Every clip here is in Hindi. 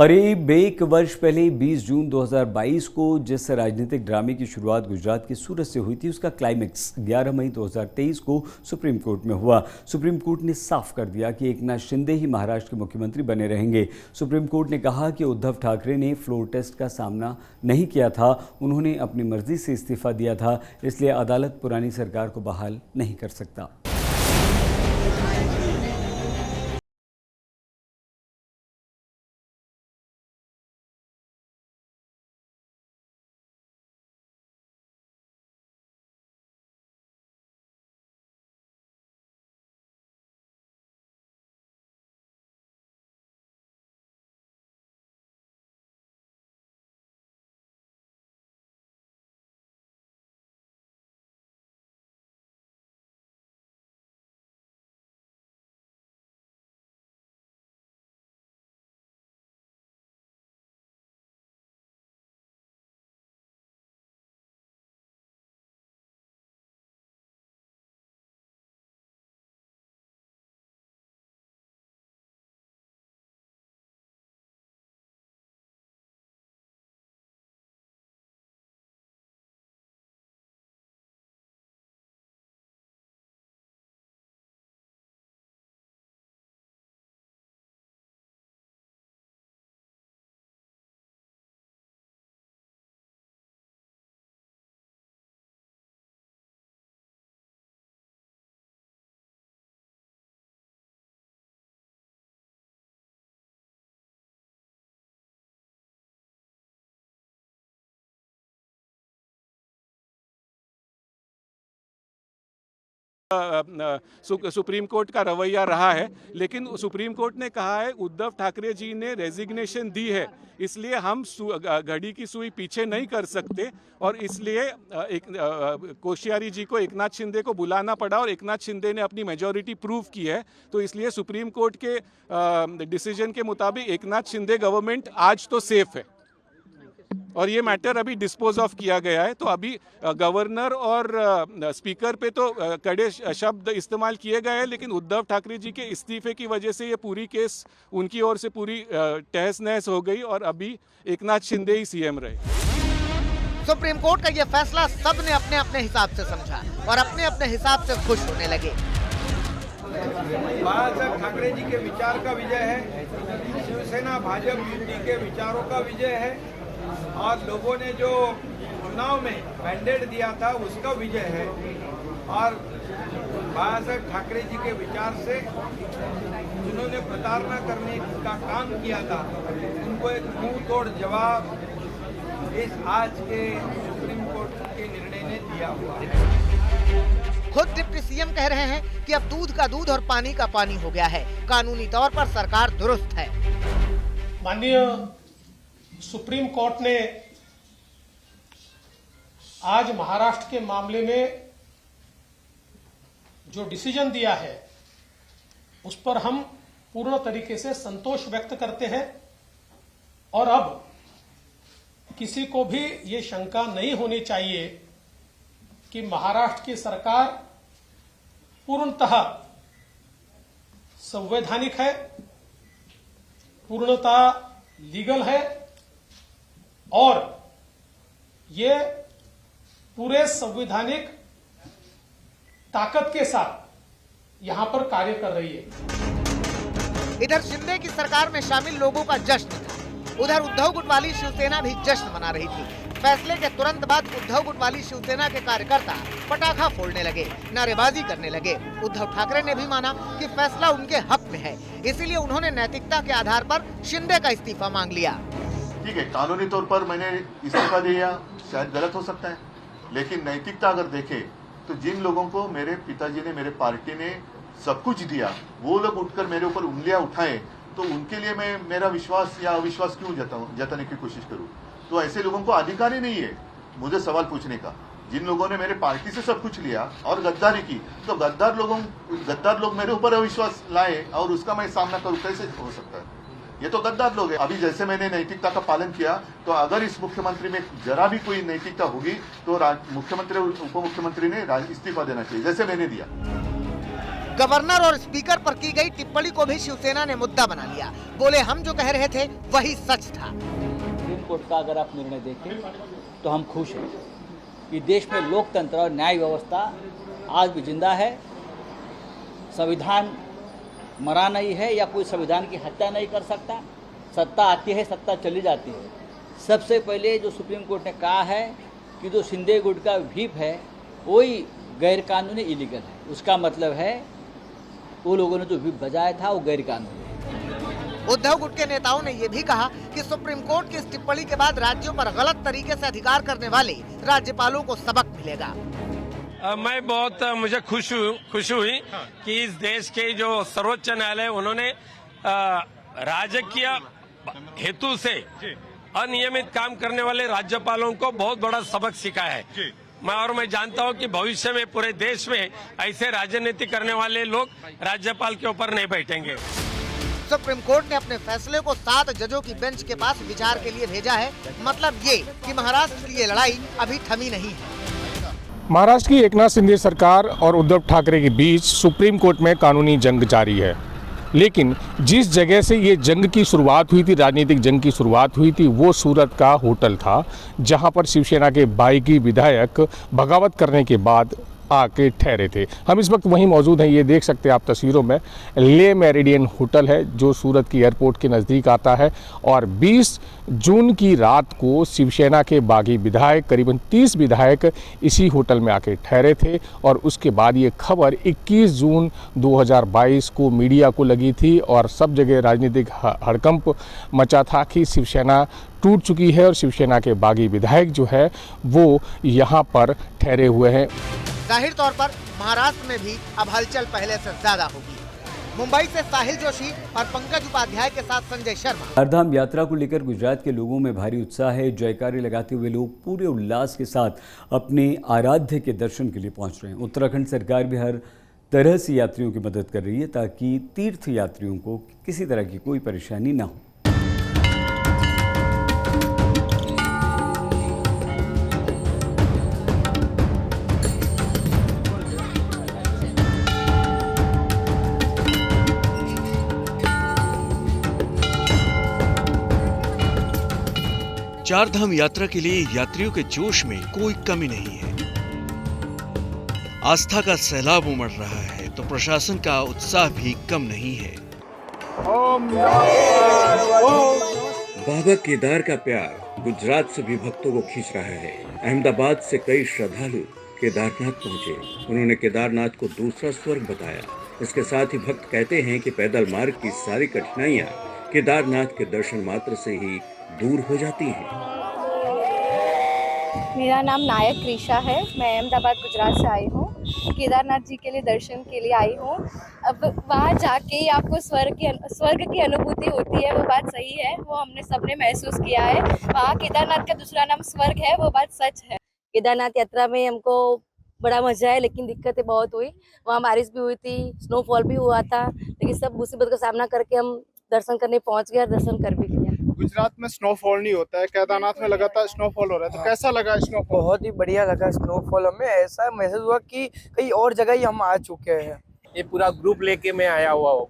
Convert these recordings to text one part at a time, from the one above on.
करीब एक वर्ष पहले 20 जून 2022 को जिस राजनीतिक ड्रामे की शुरुआत गुजरात के सूरत से हुई थी, उसका क्लाइमेक्स 11 मई 2023 को सुप्रीम कोर्ट में हुआ। सुप्रीम कोर्ट ने साफ कर दिया कि एकनाथ शिंदे ही महाराष्ट्र के मुख्यमंत्री बने रहेंगे। सुप्रीम कोर्ट ने कहा कि उद्धव ठाकरे ने फ्लोर टेस्ट का सामना नहीं किया था, उन्होंने अपनी मर्जी से इस्तीफा दिया था, इसलिए अदालत पुरानी सरकार को बहाल नहीं कर सकता। सुप्रीम कोर्ट का रवैया रहा है, लेकिन सुप्रीम कोर्ट ने कहा है उद्धव ठाकरे जी ने रेजिग्नेशन दी है, इसलिए हम घड़ी की सुई पीछे नहीं कर सकते और इसलिए कोश्यारी जी को एकनाथ शिंदे को बुलाना पड़ा और एकनाथ शिंदे ने अपनी मेजॉरिटी प्रूव की है। तो इसलिए सुप्रीम कोर्ट के डिसीजन के मुताबिक एकनाथ शिंदे गवर्नमेंट आज तो सेफ है और ये मैटर अभी डिस्पोज ऑफ किया गया है। तो अभी गवर्नर और स्पीकर पे तो कड़े शब्द इस्तेमाल किए गए हैं, लेकिन उद्धव ठाकरे जी के इस्तीफे की वजह से ये पूरी केस उनकी ओर से पूरी तहस नहस हो गई और अभी एकनाथ शिंदे ही सीएम रहे। सुप्रीम कोर्ट का ये फैसला सबने अपने अपने हिसाब से समझा और अपने अपने हिसाब से खुश होने लगे। बाळासाहेब ठाकरे जी के विचार का विजय है, शिवसेना भाजपा युति के विचारों का विजय है और लोगों ने जो चुनाव में मैंडेट दिया था उसका विजय है। और बाळासाहेब ठाकरे जी के विचार से जिन्होंने प्रताड़ना करने का काम किया था, उनको एक मुंह तोड़ जवाब इस आज के सुप्रीम कोर्ट के निर्णय ने दिया हुआ है। खुद डिप्टी सीएम कह रहे हैं कि अब दूध का दूध और पानी का पानी हो गया है, कानूनी तौर पर सरकार दुरुस्त है। माननीय सुप्रीम कोर्ट ने आज महाराष्ट्र के मामले में जो डिसीजन दिया है उस पर हम पूर्ण तरीके से संतोष व्यक्त करते हैं और अब किसी को भी ये शंका नहीं होनी चाहिए कि महाराष्ट्र की सरकार पूर्णतः संवैधानिक है, पूर्णतः लीगल है और ये पूरे संवैधानिक ताकत के साथ यहां पर कार्य कर रही है। इधर शिंदे की सरकार में शामिल लोगों का जश्न था, उधर उद्धव गुट वाली शिवसेना भी जश्न मना रही थी। फैसले के तुरंत बाद उद्धव गुट वाली शिवसेना के कार्यकर्ता पटाखा फोड़ने लगे, नारेबाजी करने लगे। उद्धव ठाकरे ने भी माना कि फैसला उनके हक में है, इसीलिए उन्होंने नैतिकता के आधार पर शिंदे का इस्तीफा मांग लिया। ठीक है, कानूनी तौर पर मैंने इस्तीफा दिया, शायद गलत हो सकता है, लेकिन नैतिकता अगर देखे तो जिन लोगों को मेरे पिताजी ने, मेरे पार्टी ने सब कुछ दिया, वो लोग उठकर मेरे ऊपर उंगलियां उठाए तो उनके लिए मैं मेरा विश्वास या अविश्वास क्यों जताने की कोशिश करूं? तो ऐसे लोगों को अधिकार ही नहीं है मुझे सवाल पूछने का। जिन लोगों ने मेरे पार्टी से सब कुछ लिया और गद्दारी की, तो गद्दार लोग मेरे ऊपर अविश्वास लाए और उसका मैं सामना करूं, कैसे हो सकता है? ये तो गद्दार लोग हैं। अभी जैसे मैंने नैतिकता का पालन किया, तो अगर इस मुख्यमंत्री में जरा भी कोई नैतिकता होगी तो मुख्यमंत्री और उप मुख्यमंत्री ने इस्तीफा देना चाहिए, जैसे मैंने दिया। गवर्नर और स्पीकर पर की गई टिप्पणी को भी शिवसेना ने मुद्दा बना लिया। बोले हम जो कह रहे थे वही सच था। सुप्रीम कोर्ट का अगर आप निर्णय देखें तो हम खुश हैं कि देश में लोकतंत्र और न्याय व्यवस्था आज भी जिंदा है। संविधान मरा नहीं है या कोई संविधान की हत्या नहीं कर सकता। सत्ता आती है, सत्ता चली जाती है। सबसे पहले जो सुप्रीम कोर्ट ने कहा है कि जो शिंदे गुट का व्हीप है वही गैर कानूनी इलीगल है, उसका मतलब है वो लोगों ने जो व्हीप बजाया था वो गैर कानूनी है। उद्धव गुट के नेताओं ने ये भी कहा कि सुप्रीम कोर्ट की इस टिप्पणी के बाद राज्यों पर गलत तरीके से अधिकार करने वाले राज्यपालों को सबक मिलेगा। मैं बहुत मुझे खुश हुई कि इस देश के जो सर्वोच्च न्यायालय उन्होंने राजकीय हेतु से अनियमित काम करने वाले राज्यपालों को बहुत बड़ा सबक सिखाया है। मैं जानता हूं कि भविष्य में पूरे देश में ऐसे राजनीति करने वाले लोग राज्यपाल के ऊपर नहीं बैठेंगे। सुप्रीम कोर्ट ने अपने फैसले को 7 जजों की बेंच के पास विचार के लिए भेजा है। मतलब ये कि महाराष्ट्र की ये लड़ाई अभी थमी नहीं है। महाराष्ट्र की एकनाथ शिंदे सरकार और उद्धव ठाकरे के बीच सुप्रीम कोर्ट में कानूनी जंग जारी है। लेकिन जिस जगह से ये जंग की शुरुआत हुई थी, राजनीतिक जंग की शुरुआत हुई थी, वो सूरत का होटल था जहां पर शिवसेना के बागी विधायक बगावत करने के बाद आके ठहरे थे। हम इस वक्त वहीं मौजूद हैं। ये देख सकते हैं आप तस्वीरों में, ले मेरिडियन होटल है जो सूरत की एयरपोर्ट के नज़दीक आता है। और 20 जून की रात को शिवसेना के बागी विधायक, करीबन 30 विधायक इसी होटल में आके ठहरे थे। और उसके बाद ये खबर 21 जून 2022 को मीडिया को लगी थी और सब जगह राजनीतिक हड़कंप मचा था कि शिवसेना टूट चुकी है और शिवसेना के बागी विधायक जो है वो यहाँ पर ठहरे हुए हैं। जाहिर तौर पर महाराष्ट्र में भी अब हलचल पहले से ज्यादा होगी। मुंबई से साहिल जोशी और पंकज उपाध्याय के साथ संजय शर्मा। चारधाम यात्रा को लेकर गुजरात के लोगों में भारी उत्साह है। जयकारे लगाते हुए लोग पूरे उल्लास के साथ अपने आराध्य के दर्शन के लिए पहुंच रहे हैं। उत्तराखंड सरकार भी हर तरह से यात्रियों की मदद कर रही है ताकि तीर्थ यात्रियों को किसी तरह की कोई परेशानी न हो। चारधाम यात्रा के लिए यात्रियों के जोश में कोई कमी नहीं है। आस्था का सैलाब उमड़ रहा है तो प्रशासन का उत्साह भी कम नहीं है। बाबा केदार का प्यार गुजरात से भी भक्तों को खींच रहा है। अहमदाबाद से कई श्रद्धालु केदारनाथ पहुंचे। उन्होंने केदारनाथ को दूसरा स्वर्ग बताया। इसके साथ ही भक्त कहते हैं कि पैदल मार्ग की सारी कठिनाइयां केदारनाथ के दर्शन मात्र से ही दूर हो जाती हैं। मेरा नाम नायक कृषा है। मैं अहमदाबाद गुजरात से आई हूँ। केदारनाथ जी के लिए दर्शन के लिए आई हूँ। अब वहाँ जाके आपको स्वर्ग की अनुभूति होती है, वो बात सही है, वो हमने सबने महसूस किया है। वहाँ केदारनाथ का दूसरा नाम स्वर्ग है, वो बात सच है। केदारनाथ यात्रा में हमको बड़ा मजा है, लेकिन दिक्कतें बहुत हुई। वहाँ बारिश भी हुई थी, स्नोफॉल भी हुआ था, लेकिन सब मुसीबत का सामना करके हम दर्शन करने पहुँच गए और दर्शन कर भी लिया। गुजरात में स्नोफॉल नहीं होता है, केदारनाथ में लगातार स्नोफॉल हो रहा है, तो कैसा लगा स्नोफॉल? बहुत ही बढ़िया लगा स्नोफॉल। हमें ऐसा महसूस हुआ कि कहीं और जगह ही हम आ चुके हैं। ये पूरा ग्रुप लेके मैं आया हुआ हूँ।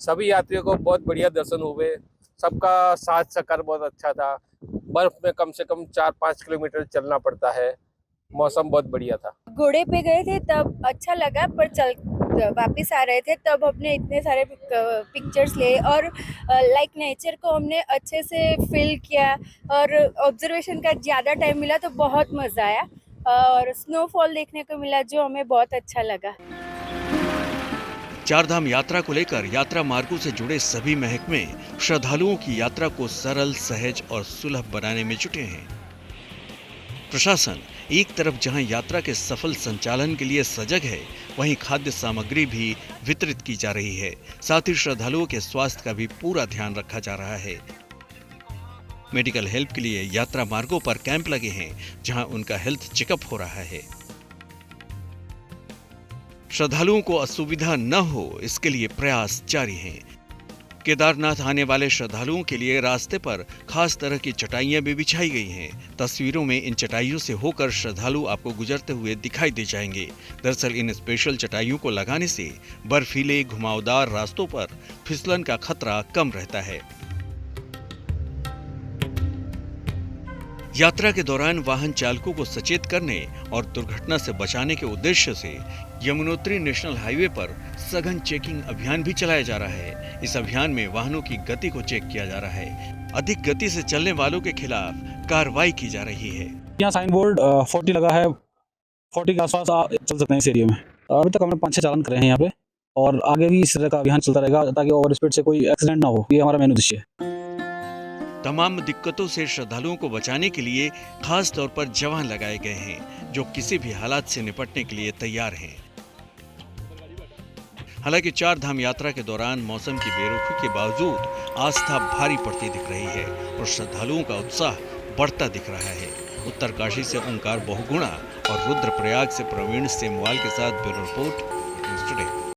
सभी यात्रियों को बहुत बढ़िया दर्शन हुए। सबका साथ सहकार बहुत अच्छा था। बर्फ में कम से कम 4-5 किलोमीटर चलना पड़ता है। मौसम बहुत बढ़िया था। घोड़े पे गए थे तब अच्छा लगा, पर वापस आ रहे थे तब हमने इतने सारे पिक्चर्स लिए और लाइक नेचर को हमने अच्छे से फील किया और ऑब्जर्वेशन का ज़्यादा टाइम मिला तो बहुत मज़ा आया और स्नोफॉल देखने को मिला जो हमें बहुत अच्छा लगा। चारधाम यात्रा को लेकर यात्रा मार्गों से जुड़े सभी महकमे श्रद्धालुओं की यात्रा को सरल, सहज और सुलभ बनाने में जुटे हैं। प्रशासन एक तरफ जहां यात्रा के सफल संचालन के लिए सजग है, वहीं खाद्य सामग्री भी वितरित की जा रही है। साथ ही श्रद्धालुओं के स्वास्थ्य का भी पूरा ध्यान रखा जा रहा है। मेडिकल हेल्प के लिए यात्रा मार्गों पर कैंप लगे हैं, जहां उनका हेल्थ चेकअप हो रहा है। श्रद्धालुओं को असुविधा न हो, इसके लिए प्रयास जारी हैं। केदारनाथ आने वाले श्रद्धालुओं के लिए रास्ते पर खास तरह की चटाइयां भी बिछाई गई हैं। तस्वीरों में इन चटाइयों से होकर श्रद्धालु आपको गुजरते हुए दिखाई दे जाएंगे। दरअसल इन स्पेशल चटाइयों को लगाने से बर्फीले घुमावदार रास्तों पर फिसलन का खतरा कम रहता है। यात्रा के दौरान वाहन चालकों को सचेत करने और दुर्घटना से बचाने के उद्देश्य से यमुनोत्री नेशनल हाईवे पर सघन चेकिंग अभियान भी चलाया जा रहा है। इस अभियान में वाहनों की गति को चेक किया जा रहा है। अधिक गति से चलने वालों के खिलाफ कार्रवाई की जा रही है। यहाँ साइन बोर्ड 40 लगा है, 40 के आसपास चल सकते हैं इस एरिया में। अभी तक हमने 5-6 चालान करे हैं यहाँ पे, और आगे भी इस तरह का अभियान चलता रहेगा ताकि ओवर स्पीड से कोई एक्सीडेंट ना हो। ये हमारा मेन उद्देश्य है। तमाम दिक्कतों से श्रद्धालुओं को बचाने के लिए खास तौर पर जवान लगाए गए हैं, जो किसी भी हालात से निपटने के लिए तैयार हैं। हालांकि 4 धाम यात्रा के दौरान मौसम की बेरुखी के बावजूद आस्था भारी पड़ती दिख रही है और श्रद्धालुओं का उत्साह बढ़ता दिख रहा है। उत्तरकाशी से ओंकार बहुगुणा और रुद्रप्रयाग से प्रवीण सेमवाल के साथ ब्यूरो रिपोर्ट न्यूज़ टुडे।